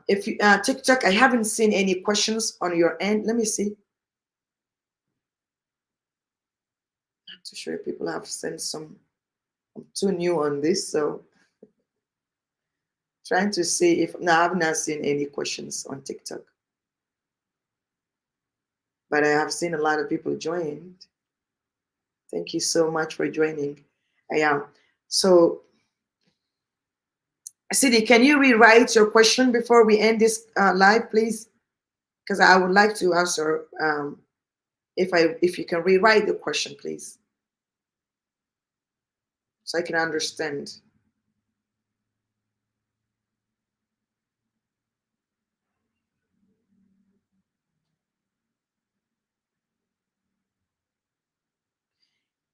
If you, TikTok, I haven't seen any questions on your end. Let me see. Not too sure if people have sent some. I'm too new on this, so trying to see if, no, I've not seen any questions on TikTok. But I have seen a lot of people joined. Thank you so much for joining. I am. So, Sidi, can you rewrite your question before we end this live, please? Because I would like to answer. If you can rewrite the question, please, so I can understand.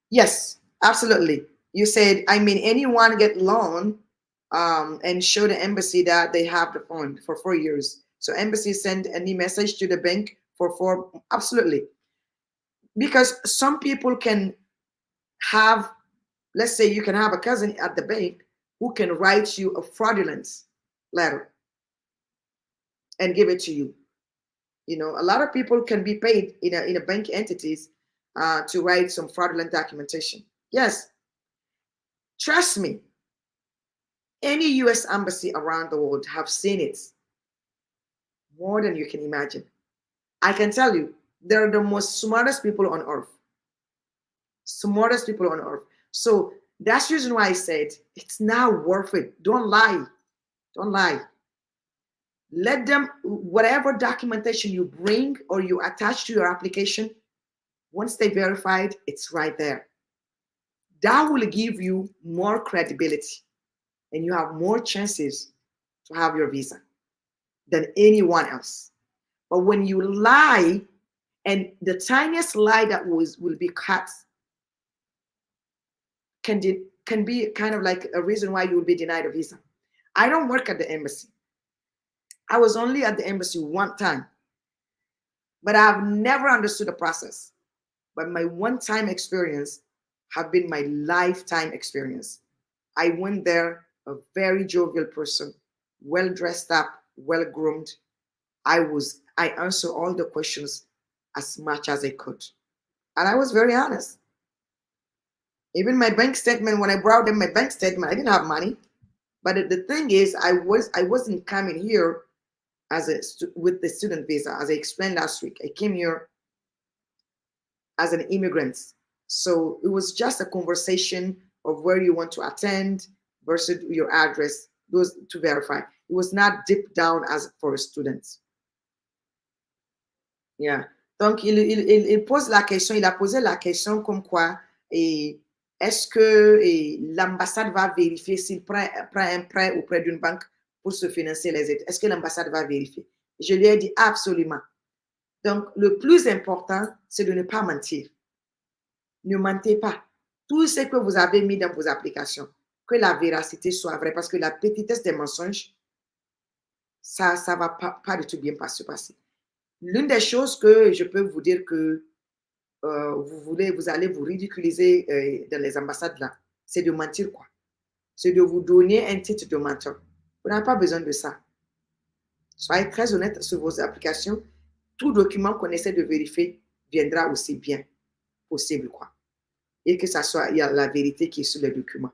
Yes, absolutely. You said, I mean, anyone get loan and show the embassy that they have the fund for 4 years. So embassy send any message to the bank for 4, absolutely. Because some people can have, let's say you can have a cousin at the bank who can write you a fraudulent letter and give it to you. You know, a lot of people can be paid in a bank entities to write some fraudulent documentation. Yes, trust me, any US embassy around the world have seen it more than you can imagine. I can tell you, they're the most smartest people on earth. Smartest people on earth. So that's the reason why I said it's not worth it. Don't lie. Don't lie. Let them, whatever documentation you bring or you attach to your application, Once they verified, it's right there. That will give you more credibility and you have more chances to have your visa than anyone else. But when you lie, and the tiniest lie that will be cut can be kind of like a reason why you will be denied a visa. I don't work at the embassy. I was only at the embassy one time, but I've never understood the process. But my one-time experience have been my lifetime experience. I went there a very jovial person, well dressed up, well groomed. I answered all the questions as much as I could. And I was very honest. Even my bank statement, when I brought them my bank statement, I didn't have money. But the thing is, I wasn't coming here with the student visa. As I explained last week, I came here as an immigrant. So it was just a conversation of where you want to attend versus your address, those to verify. It was not deep down as for a student. Yeah. Donc, il pose la question, il a posé la question comme quoi, est-ce que l'ambassade va vérifier s'il prend un prêt auprès d'une banque pour se financer les aides? Est-ce que l'ambassade va vérifier? Je lui ai dit absolument. Donc, le plus important, c'est de ne pas mentir. Ne mentez pas. Tout ce que vous avez mis dans vos applications, que la véracité soit vraie, parce que la petitesse des mensonges, ça ne va pas du tout bien se passer. L'une des choses que je peux vous dire que vous allez vous ridiculiser dans les ambassades là, c'est de mentir quoi. C'est de vous donner un titre de menteur. Vous n'avez pas besoin de ça. Soyez très honnête sur vos applications. Tout document qu'on essaie de vérifier viendra aussi bien possible quoi. Et que ça soit, il y a la vérité qui est sur le document.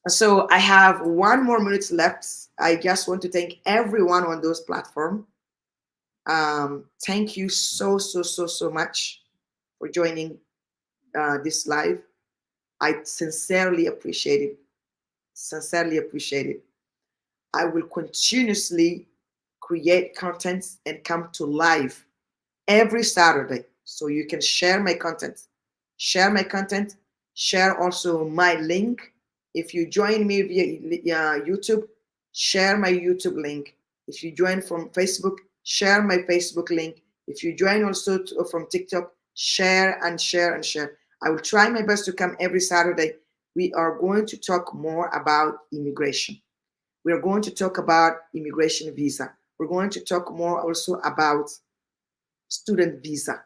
So I have 1 more minute left. I just want to thank everyone on those platforms. Thank you so much for joining this live. I sincerely appreciate it. Sincerely appreciate it. I will continuously create content and come to live every Saturday. So you can share my content. Share my content. Share also my link. If you join me via YouTube, share my YouTube link. If you join from Facebook, share my Facebook link. If you join also from TikTok, share and share and share. I will try my best to come every Saturday. We are going to talk more about immigration. We are going to talk about immigration visa. We're going to talk more also about student visa,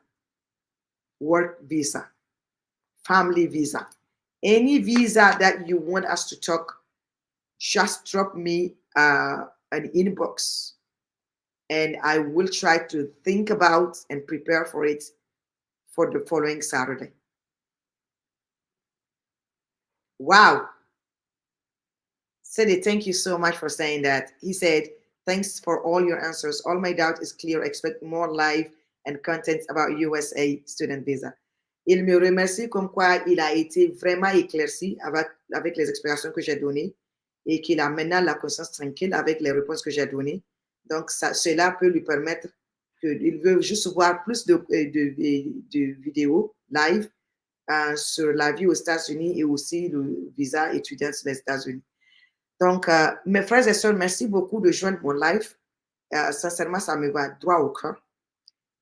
work visa, family visa. Any visa that you want us to talk, just drop me an inbox and I will try to think about and prepare for it for the following Saturday. Wow. Sidi, thank you so much for saying that. He said, thanks for all your answers. All my doubt is clear. Expect more live and content about USA student visa. Il me remercie comme quoi il a été vraiment éclairci avec les explications que j'ai données et qu'il a maintenant la conscience tranquille avec les réponses que j'ai données. Donc, cela peut lui permettre qu'il veut juste voir plus de vidéos live sur la vie aux États-Unis et aussi le visa étudiant sur les États-Unis. Donc, mes frères et sœurs, merci beaucoup de joindre mon live. Sincèrement, ça me va droit au cœur.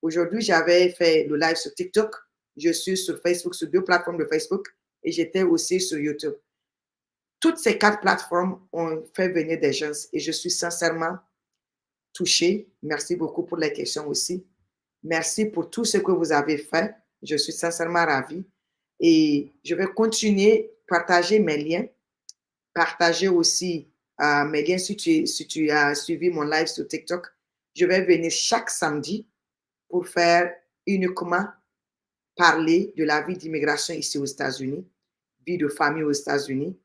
Aujourd'hui, j'avais fait le live sur TikTok. Je suis sur Facebook, sur 2 plateformes de Facebook et j'étais aussi sur YouTube. Toutes ces 4 plateformes ont fait venir des gens et je suis sincèrement touchée. Merci beaucoup pour les questions aussi. Merci pour tout ce que vous avez fait. Je suis sincèrement ravie et je vais continuer à partager mes liens, partager aussi mes liens si tu as suivi mon live sur TikTok. Je vais venir chaque samedi pour faire uniquement parler de la vie d'immigration ici aux États-Unis, vie de famille aux États-Unis,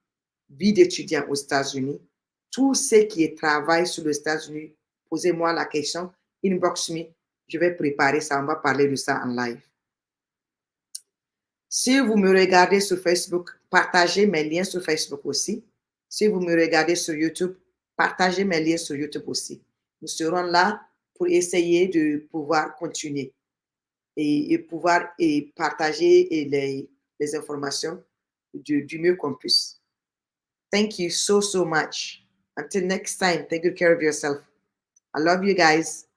vie d'étudiant aux États-Unis. Tous ceux qui travaillent sur les États-Unis, posez-moi la question, inbox me, je vais préparer ça, on va parler de ça en live. Si vous me regardez sur Facebook, partagez mes liens sur Facebook aussi. Si vous me regardez sur YouTube, partagez mes liens sur YouTube aussi. Nous serons là pour essayer de pouvoir continuer. et pouvoir partager les informations du mieux qu'on puisse. Thank you so much. Until next time, take good care of yourself. I love you guys.